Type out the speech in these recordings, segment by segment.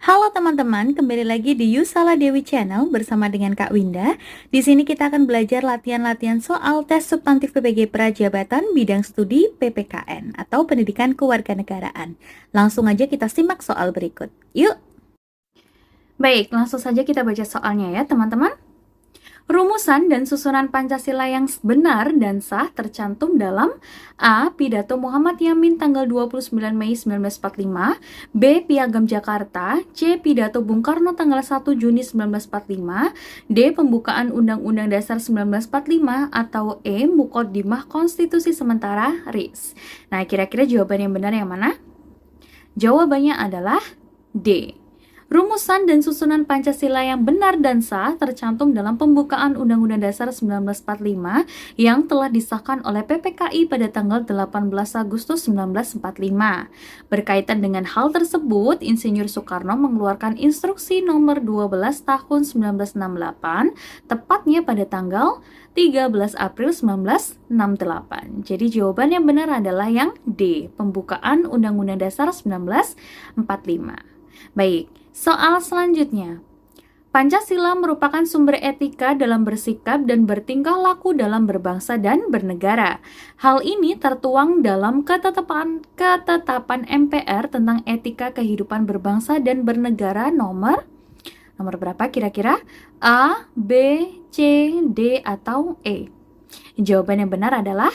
Halo teman-teman, kembali lagi di Yusala Dewi Channel bersama dengan Kak Winda. Di sini kita akan belajar latihan-latihan soal tes substantif PPG Prajabatan bidang studi PPKN atau Pendidikan Kewarganegaraan. Langsung aja kita simak soal berikut. Yuk! Baik, langsung saja kita baca soalnya ya teman-teman. Rumusan dan susunan Pancasila yang benar dan sah tercantum dalam A. Pidato Muhammad Yamin tanggal 29 Mei 1945, B. Piagam Jakarta, C. Pidato Bung Karno tanggal 1 Juni 1945, D. Pembukaan Undang-Undang Dasar 1945, atau E. Muqaddimah Konstitusi Sementara RIS. Nah, kira-kira jawaban yang benar yang mana? Jawabannya adalah D. Rumusan dan susunan Pancasila yang benar dan sah tercantum dalam pembukaan Undang-Undang Dasar 1945 yang telah disahkan oleh PPKI pada tanggal 18 Agustus 1945. Berkaitan dengan hal tersebut, Insinyur Soekarno mengeluarkan Instruksi Nomor 12 Tahun 1968, tepatnya pada tanggal 13 April 1968. Jadi jawaban yang benar adalah yang D, pembukaan Undang-Undang Dasar 1945. Baik, soal selanjutnya. Pancasila merupakan sumber etika dalam bersikap dan bertingkah laku dalam berbangsa dan bernegara. Hal ini tertuang dalam ketetapan MPR tentang etika kehidupan berbangsa dan bernegara nomor berapa kira-kira? A, B, C, D, atau E? Jawaban yang benar adalah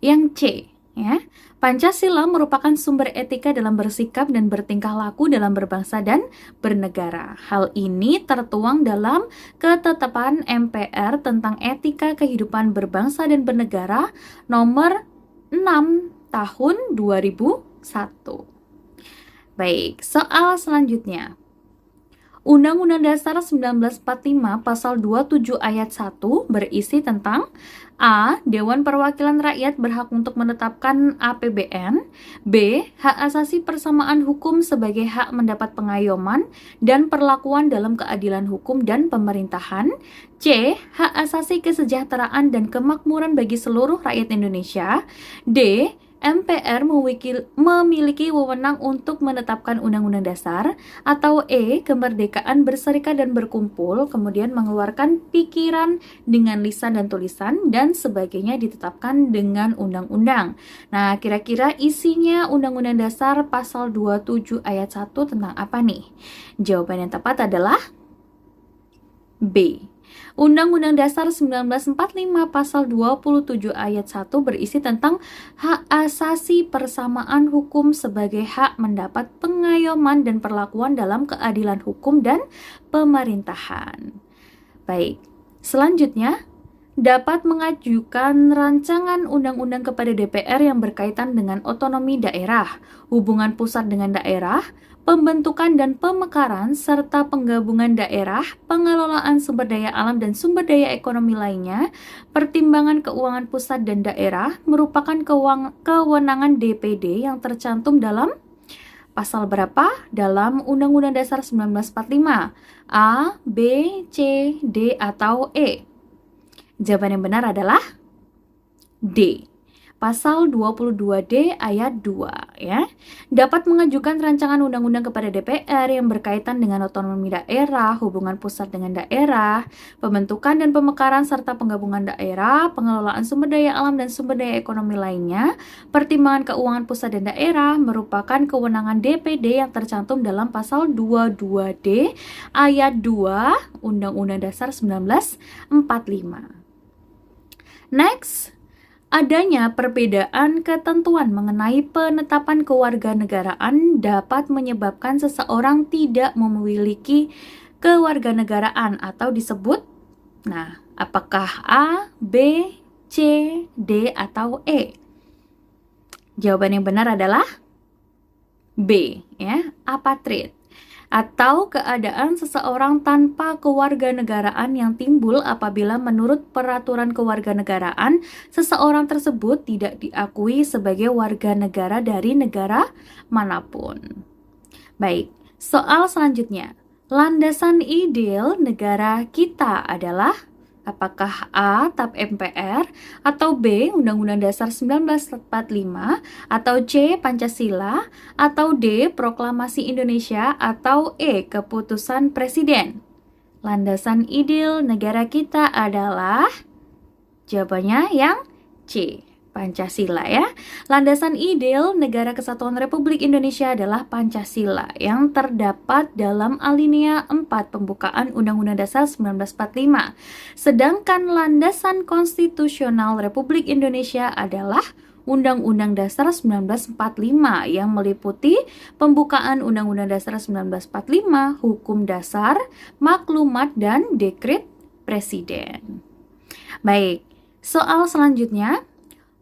yang C, ya. Pancasila merupakan sumber etika dalam bersikap dan bertingkah laku dalam berbangsa dan bernegara. Hal ini tertuang dalam ketetapan MPR tentang etika kehidupan berbangsa dan bernegara nomor 6 tahun 2001. Baik, soal selanjutnya. Undang-Undang Dasar 1945 Pasal 27 Ayat 1 berisi tentang A. Dewan Perwakilan Rakyat berhak untuk menetapkan APBN, B. Hak asasi persamaan hukum sebagai hak mendapat pengayoman dan perlakuan dalam keadilan hukum dan pemerintahan, C. Hak asasi kesejahteraan dan kemakmuran bagi seluruh rakyat Indonesia, D. MPR memiliki wewenang untuk menetapkan undang-undang dasar, atau E. Kemerdekaan berserikat dan berkumpul, kemudian mengeluarkan pikiran dengan lisan dan tulisan, dan sebagainya ditetapkan dengan undang-undang. Nah, kira-kira isinya Undang-Undang Dasar Pasal 27 Ayat 1 tentang apa nih? Jawaban yang tepat adalah B. Undang-Undang Dasar 1945 Pasal 27 Ayat 1 berisi tentang hak asasi persamaan hukum sebagai hak mendapat pengayoman dan perlakuan dalam keadilan hukum dan pemerintahan. Baik, selanjutnya dapat mengajukan rancangan undang-undang kepada DPR yang berkaitan dengan otonomi daerah, hubungan pusat dengan daerah, pembentukan dan pemekaran, serta penggabungan daerah, pengelolaan sumber daya alam dan sumber daya ekonomi lainnya, pertimbangan keuangan pusat dan daerah, merupakan kewenangan DPD yang tercantum dalam pasal berapa dalam Undang-Undang Dasar 1945? A, B, C, D, atau E? Jawaban yang benar adalah D. Pasal 22D ayat 2 ya. Dapat mengajukan rancangan undang-undang kepada DPR yang berkaitan dengan otonomi daerah, hubungan pusat dengan daerah, pembentukan dan pemekaran serta penggabungan daerah, pengelolaan sumber daya alam dan sumber daya ekonomi lainnya, pertimbangan keuangan pusat dan daerah merupakan kewenangan DPD yang tercantum dalam pasal 22D ayat 2 Undang-Undang Dasar 1945. Next, adanya perbedaan ketentuan mengenai penetapan kewarganegaraan dapat menyebabkan seseorang tidak memiliki kewarganegaraan atau disebut, apakah A, B, C, D, atau E? Jawaban yang benar adalah B, ya, apatrid, atau keadaan seseorang tanpa kewarganegaraan yang timbul apabila menurut peraturan kewarganegaraan seseorang tersebut tidak diakui sebagai warga negara dari negara manapun. Baik, soal selanjutnya. Landasan ideal negara kita adalah Apakah A. TAP MPR, atau B. Undang-Undang Dasar 1945, atau C. Pancasila, atau D. Proklamasi Indonesia, atau E. Keputusan Presiden? Landasan ideal negara kita adalah jawabannya yang C. Pancasila ya. Landasan ideal Negara Kesatuan Republik Indonesia adalah Pancasila yang terdapat dalam alinea 4 pembukaan Undang-Undang Dasar 1945. Sedangkan landasan konstitusional Republik Indonesia adalah Undang-Undang Dasar 1945 yang meliputi pembukaan Undang-Undang Dasar 1945, Hukum Dasar, Maklumat, dan Dekret Presiden. Baik, soal selanjutnya.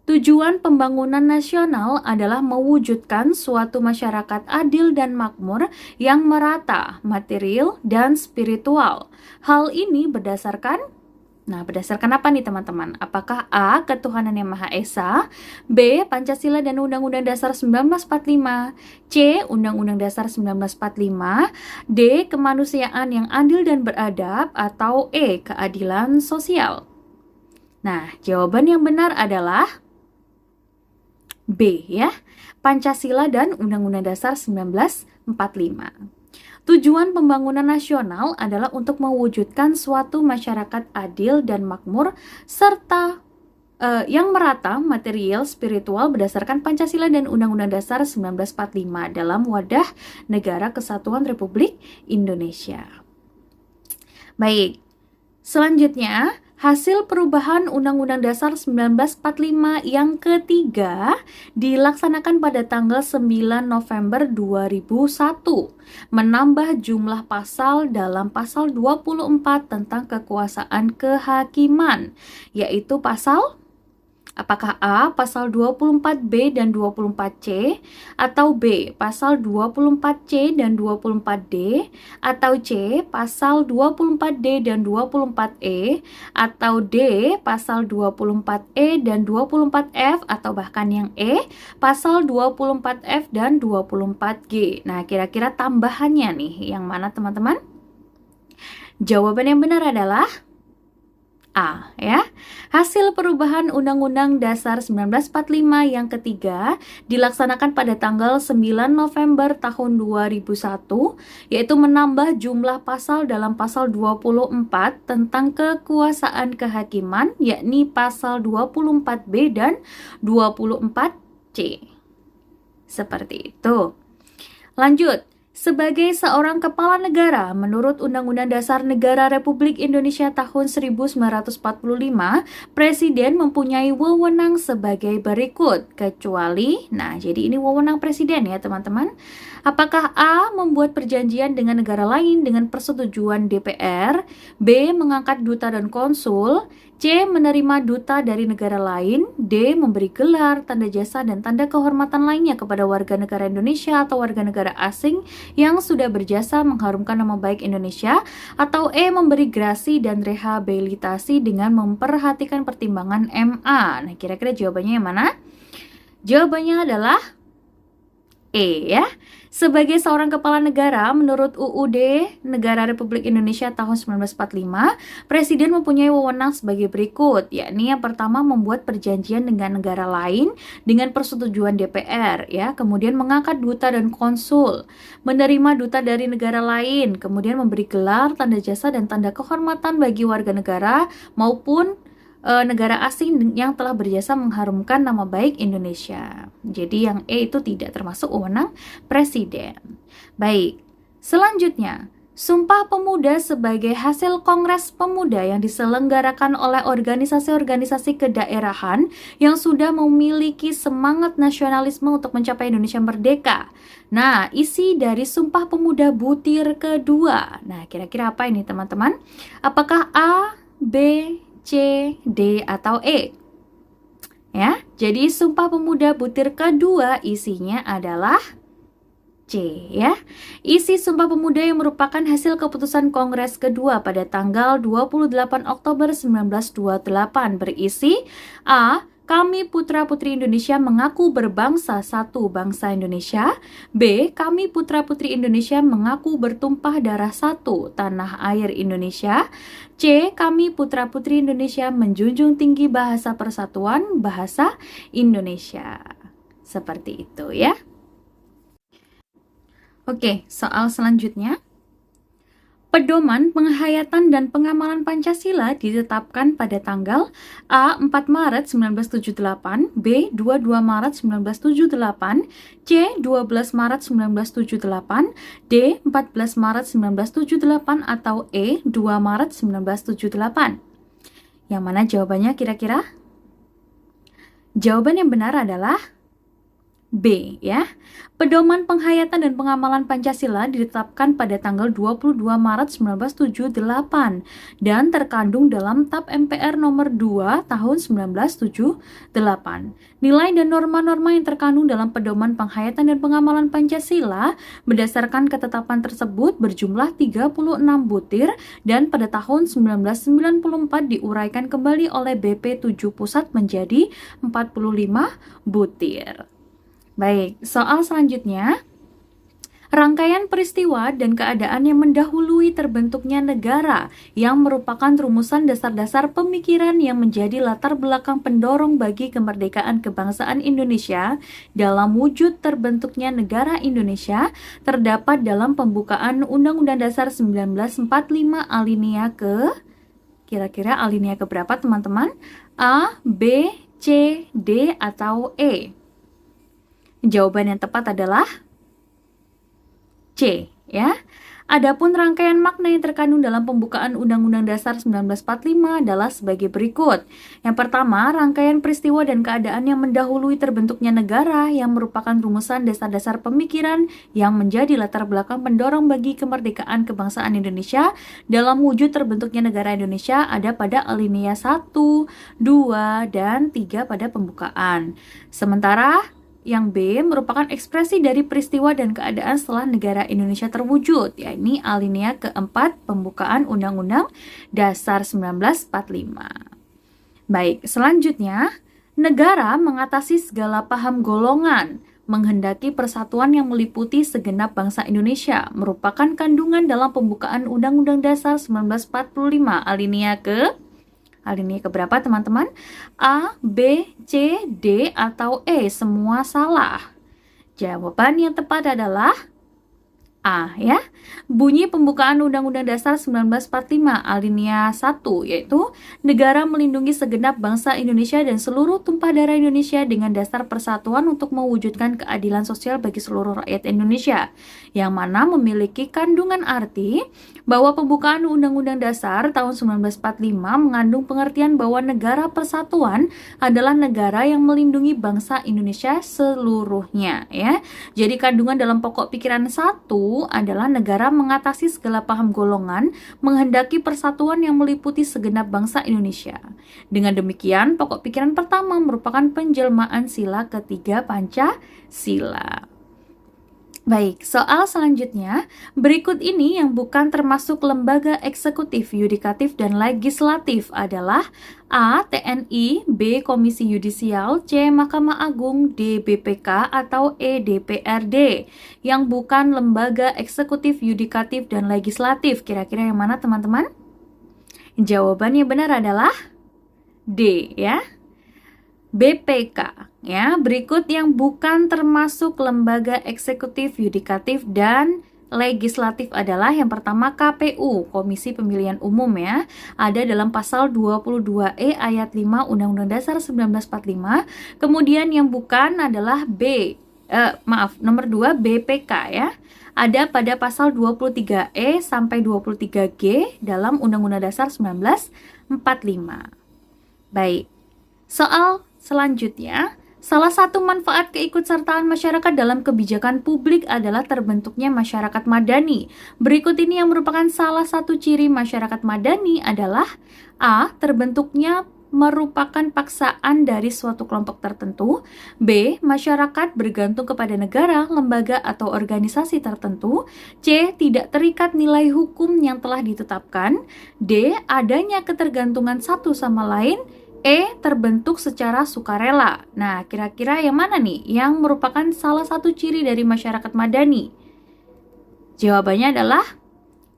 Tujuan pembangunan nasional adalah mewujudkan suatu masyarakat adil dan makmur yang merata, material, dan spiritual. Hal ini berdasarkan apa nih teman-teman? Apakah A. Ketuhanan Yang Maha Esa, B. Pancasila dan Undang-Undang Dasar 1945, C. Undang-Undang Dasar 1945, D. Kemanusiaan yang adil dan beradab, atau E. Keadilan sosial? Nah, jawaban yang benar adalah B ya, Pancasila dan Undang-Undang Dasar 1945. Tujuan pembangunan nasional adalah untuk mewujudkan suatu masyarakat adil dan makmur serta yang merata, material, spiritual berdasarkan Pancasila dan Undang-Undang Dasar 1945 dalam wadah Negara Kesatuan Republik Indonesia. Baik, selanjutnya hasil perubahan Undang-Undang Dasar 1945 yang ketiga dilaksanakan pada tanggal 9 November 2001, menambah jumlah pasal dalam pasal 24 tentang kekuasaan kehakiman, yaitu pasal apakah A. Pasal 24B dan 24C, atau B. Pasal 24C dan 24D, atau C. Pasal 24D dan 24E, atau D. Pasal 24E dan 24F, atau bahkan yang E. Pasal 24F dan 24G. Nah, kira-kira tambahannya nih yang mana teman-teman? Jawaban yang benar adalah A ya. Hasil perubahan Undang-Undang Dasar 1945 yang ketiga dilaksanakan pada tanggal 9 November tahun 2001, yaitu menambah jumlah pasal dalam pasal 24 tentang kekuasaan kehakiman, yakni pasal 24B dan 24C. Seperti itu. Lanjut. Sebagai seorang kepala negara, menurut Undang-Undang Dasar Negara Republik Indonesia tahun 1945, Presiden mempunyai wewenang sebagai berikut, kecuali, jadi ini wewenang Presiden ya teman-teman. Apakah A. Membuat perjanjian dengan negara lain dengan persetujuan DPR, B. Mengangkat duta dan konsul, C. Menerima duta dari negara lain, D. Memberi gelar, tanda jasa, dan tanda kehormatan lainnya kepada warga negara Indonesia atau warga negara asing yang sudah berjasa mengharumkan nama baik Indonesia, atau E. Memberi grasi dan rehabilitasi dengan memperhatikan pertimbangan MA. Nah, kira-kira jawabannya yang mana? Jawabannya adalah E ya. Sebagai seorang kepala negara, menurut UUD Negara Republik Indonesia tahun 1945, Presiden mempunyai wewenang sebagai berikut, yakni yang pertama membuat perjanjian dengan negara lain dengan persetujuan DPR, ya, kemudian mengangkat duta dan konsul, menerima duta dari negara lain, kemudian memberi gelar, tanda jasa, dan tanda kehormatan bagi warga negara maupun negara asing yang telah berjasa mengharumkan nama baik Indonesia. Jadi yang E itu tidak termasuk wewenang Presiden. Baik, selanjutnya, Sumpah Pemuda sebagai hasil Kongres Pemuda yang diselenggarakan oleh organisasi-organisasi kedaerahan yang sudah memiliki semangat nasionalisme untuk mencapai Indonesia merdeka. Nah, isi dari Sumpah Pemuda butir kedua. Nah, kira-kira apa ini teman-teman? Apakah A, B, C, D, atau E? Ya, jadi Sumpah Pemuda butir kedua isinya adalah C ya. Isi Sumpah Pemuda yang merupakan hasil keputusan Kongres kedua pada tanggal 28 Oktober 1928 berisi A. kami putra-putri Indonesia mengaku berbangsa satu bangsa Indonesia. B. Kami putra-putri Indonesia mengaku bertumpah darah satu tanah air Indonesia. C. Kami putra-putri Indonesia menjunjung tinggi bahasa persatuan, bahasa Indonesia. Seperti itu ya. Oke, soal selanjutnya. Pedoman penghayatan dan pengamalan Pancasila ditetapkan pada tanggal A. 4 Maret 1978, B. 22 Maret 1978, C. 12 Maret 1978, D. 14 Maret 1978, atau E. 2 Maret 1978. Yang mana jawabannya kira-kira? Jawaban yang benar adalah B ya. Pedoman penghayatan dan pengamalan Pancasila ditetapkan pada tanggal 22 Maret 1978 dan terkandung dalam TAP MPR nomor 2 tahun 1978. Nilai dan norma-norma yang terkandung dalam pedoman penghayatan dan pengamalan Pancasila berdasarkan ketetapan tersebut berjumlah 36 butir dan pada tahun 1994 diuraikan kembali oleh BP7 Pusat menjadi 45 butir. Baik, soal selanjutnya. Rangkaian peristiwa dan keadaan yang mendahului terbentuknya negara yang merupakan rumusan dasar-dasar pemikiran yang menjadi latar belakang pendorong bagi kemerdekaan kebangsaan Indonesia dalam wujud terbentuknya negara Indonesia terdapat dalam pembukaan Undang-Undang Dasar 1945 alinea ke, kira-kira alinea ke berapa teman-teman? A, B, C, D, atau E? Jawaban yang tepat adalah C, ya. Adapun rangkaian makna yang terkandung dalam pembukaan Undang-Undang Dasar 1945 adalah sebagai berikut. Yang pertama, rangkaian peristiwa dan keadaan yang mendahului terbentuknya negara yang merupakan rumusan dasar-dasar pemikiran yang menjadi latar belakang pendorong bagi kemerdekaan kebangsaan Indonesia dalam wujud terbentuknya negara Indonesia ada pada alinea 1, 2, dan 3 pada pembukaan. Sementara yang B merupakan ekspresi dari peristiwa dan keadaan setelah negara Indonesia terwujud, yakni alinea keempat pembukaan Undang-Undang Dasar 1945. Baik, selanjutnya, negara mengatasi segala paham golongan, menghendaki persatuan yang meliputi segenap bangsa Indonesia, merupakan kandungan dalam pembukaan Undang-Undang Dasar 1945, alinea keberapa teman-teman? A, B, C, D, atau E? Semua salah. Jawaban yang tepat adalah A ya. Bunyi pembukaan Undang-Undang Dasar 1945 alinea 1 yaitu negara melindungi segenap bangsa Indonesia dan seluruh tumpah darah Indonesia dengan dasar persatuan untuk mewujudkan keadilan sosial bagi seluruh rakyat Indonesia, yang mana memiliki kandungan arti bahwa pembukaan Undang-Undang Dasar tahun 1945 mengandung pengertian bahwa negara persatuan adalah negara yang melindungi bangsa Indonesia seluruhnya ya. Jadi kandungan dalam pokok pikiran 1 adalah negara mengatasi segala paham golongan, menghendaki persatuan yang meliputi segenap bangsa Indonesia. Dengan demikian, pokok pikiran pertama merupakan penjelmaan sila ketiga Pancasila. Baik, soal selanjutnya, berikut ini yang bukan termasuk lembaga eksekutif, yudikatif, dan legislatif adalah A. TNI, B. Komisi Yudisial, C. Mahkamah Agung, D. BPK, atau E. DPRD. Yang bukan lembaga eksekutif, yudikatif, dan legislatif. Kira-kira yang mana teman-teman? Jawabannya benar adalah D ya. BPK ya. Berikut yang bukan termasuk lembaga eksekutif, yudikatif, dan legislatif adalah yang pertama KPU, Komisi Pemilihan Umum ya. Ada dalam pasal 22E ayat 5 Undang-Undang Dasar 1945. Kemudian yang bukan adalah nomor 2 BPK ya. Ada pada pasal 23E sampai 23G dalam Undang-Undang Dasar 1945. Baik. Soal selanjutnya, salah satu manfaat keikutsertaan masyarakat dalam kebijakan publik adalah terbentuknya masyarakat madani. Berikut ini yang merupakan salah satu ciri masyarakat madani adalah A. Terbentuknya merupakan paksaan dari suatu kelompok tertentu. B. Masyarakat bergantung kepada negara, lembaga, atau organisasi tertentu. C. Tidak terikat nilai hukum yang telah ditetapkan. D. Adanya ketergantungan satu sama lain. E. Terbentuk secara sukarela. Nah, kira-kira yang mana nih yang merupakan salah satu ciri dari masyarakat madani? Jawabannya adalah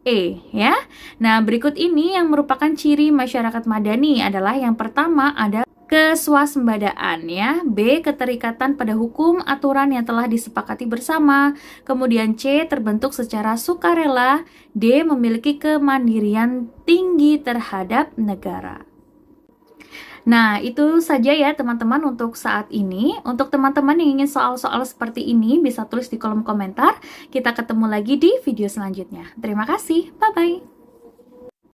E, ya. Nah, berikut ini yang merupakan ciri masyarakat madani adalah yang pertama ada keswasembadaan, ya. B. Keterikatan pada hukum aturan yang telah disepakati bersama. Kemudian C. Terbentuk secara sukarela. D. Memiliki kemandirian tinggi terhadap negara. Nah, itu saja ya teman-teman untuk saat ini. Untuk teman-teman yang ingin soal-soal seperti ini bisa tulis di kolom komentar. Kita ketemu lagi di video selanjutnya. Terima kasih. Bye-bye.